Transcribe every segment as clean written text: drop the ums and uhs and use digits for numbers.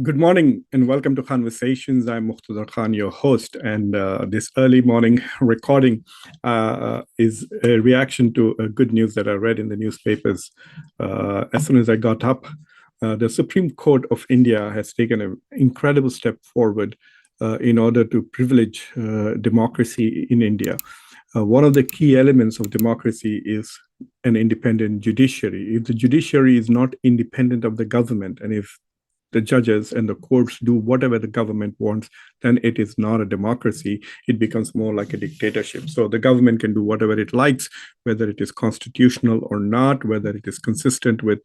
Good morning and welcome to Khanversations. I'm Muqtedar, your host, and this early morning recording is a reaction to good news that I read in the newspapers. As soon as I got up, the Supreme Court of India has taken an incredible step forward in order to privilege democracy in India. One of the key elements of democracy is an independent judiciary. If the judiciary is not independent of the government, and if the judges and the courts do whatever the government wants, then it is not a democracy. It becomes more like a dictatorship. So the government can do whatever it likes, whether it is constitutional or not, whether it is consistent with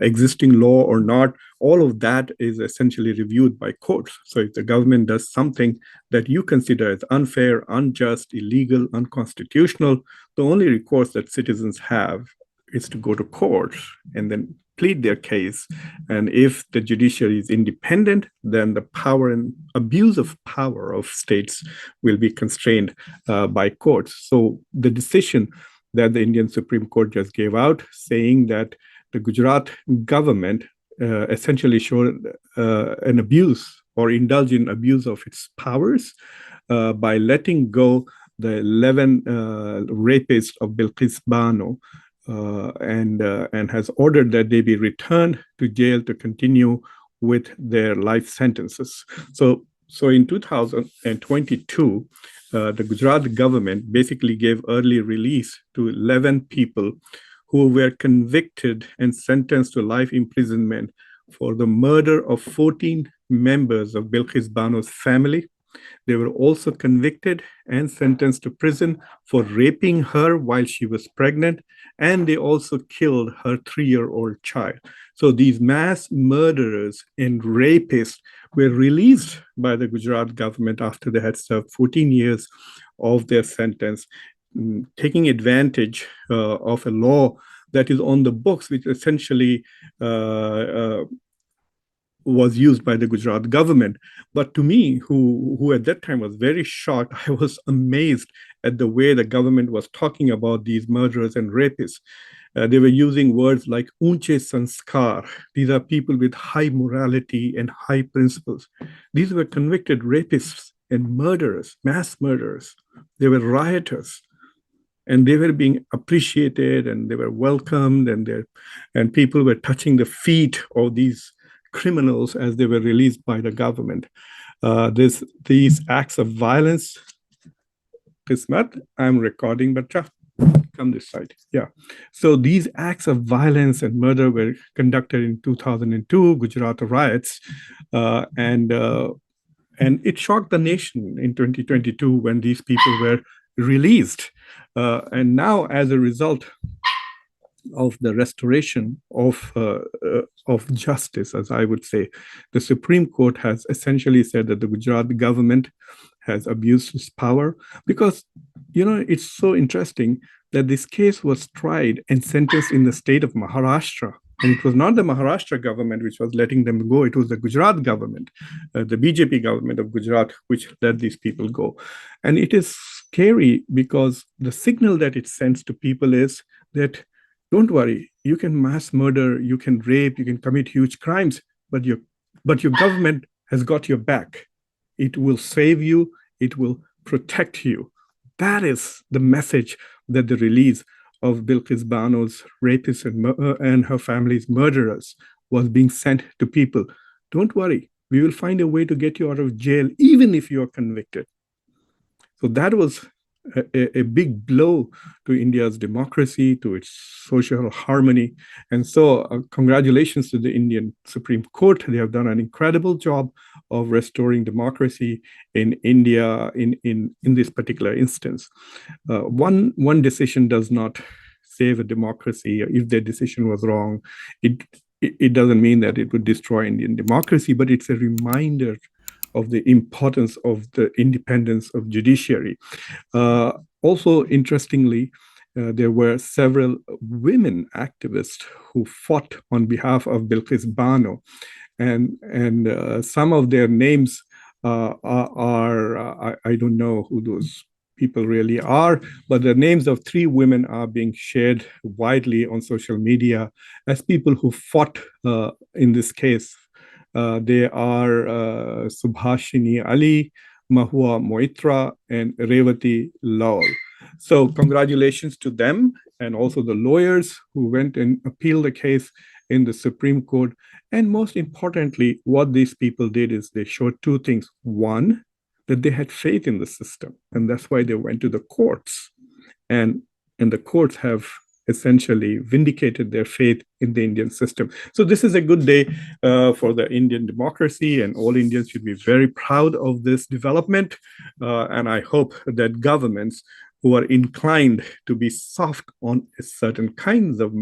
existing law or not. All of that is essentially reviewed by courts. So if the government does something that you consider as unfair, unjust, illegal, unconstitutional, the only recourse that citizens have is to go to court and then plead their case. And if the judiciary is independent, then the power and abuse of power of states will be constrained by courts. So the decision that the Indian Supreme Court just gave out, saying that the Gujarat government essentially showed an abuse or indulge in abuse of its powers by letting go the 11 rapists of Bilkis Bano, and has ordered that they be returned to jail to continue with their life sentences. So in 2022, the Gujarat government basically gave early release to 11 people who were convicted and sentenced to life imprisonment for the murder of 14 members of Bilkis Bano's family. They were also convicted and sentenced to prison for raping her while she was pregnant, and they also killed her 3-year-old child. So these mass murderers and rapists were released by the Gujarat government after they had served 14 years of their sentence, taking advantage of a law that is on the books, which essentially was used by the Gujarat government. But to me, who at that time was very shocked, I was amazed at the way the government was talking about these murderers and rapists. They were using words like unche sanskar. These are people with high morality and high principles. These were convicted rapists and murderers, mass murderers. They were rioters. And they were being appreciated and they were welcomed, and people were touching the feet of these criminals as they were released by the government. These acts of violence, Kismat, I'm recording, but come this side. Yeah. So these acts of violence and murder were conducted in 2002 Gujarat riots, and it shocked the nation in 2022 when these people were released. And now, as a result of the restoration of justice, as I would say, the Supreme Court has essentially said that the Gujarat government has abused its power. Because, it's so interesting that this case was tried and sentenced in the state of Maharashtra. And it was not the Maharashtra government which was letting them go. It was the Gujarat government, the BJP government of Gujarat, which let these people go. And it is scary because the signal that it sends to people is that, don't worry, you can mass murder, you can rape, you can commit huge crimes, but your government has got your back. It will save you. It will protect you. That is the message that the release of Bilkis Bano's rapists and her family's murderers was being sent to people. Don't worry, we will find a way to get you out of jail, even if you are convicted. So that was a big blow to India's democracy, to its social harmony. And so congratulations to the Indian Supreme Court. They have done an incredible job of restoring democracy in India in this particular instance. One decision does not save a democracy. If their decision was wrong, it doesn't mean that it would destroy Indian democracy, but it's a reminder of the importance of the independence of judiciary. Also, interestingly, there were several women activists who fought on behalf of Bilkis Bano, and some of their names are I don't know who those people really are, but the names of 3 women are being shared widely on social media as people who fought in this case They are Subhashini Ali, Mahua Moitra, and Revati Lal. So congratulations to them and also the lawyers who went and appealed the case in the Supreme Court. And most importantly, what these people did is they showed two things. One, that they had faith in the system, and that's why they went to the courts. And the courts have essentially vindicated their faith in the Indian system. So this is a good day for the Indian democracy, and all Indians should be very proud of this development. And I hope that governments who are inclined to be soft on certain kinds of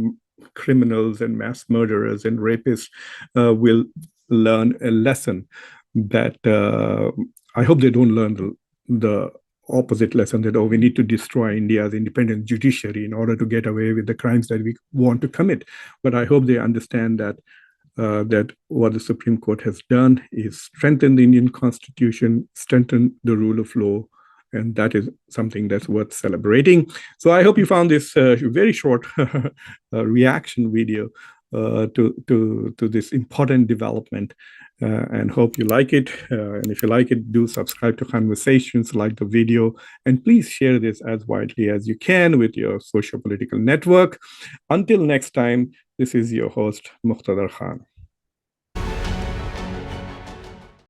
criminals and mass murderers and rapists will learn a lesson that I hope they don't learn the opposite lesson that, oh, we need to destroy India's independent judiciary in order to get away with the crimes that we want to commit. But I hope they understand that that what the Supreme Court has done is strengthen the Indian Constitution, strengthen the rule of law, and that is something that's worth celebrating. So I hope you found this very short reaction video to this important development, and hope you like it. And if you like it, do subscribe to Khanversations, like the video, and please share this as widely as you can with your social political network. Until next time, this is your host, Muqtedar Khan.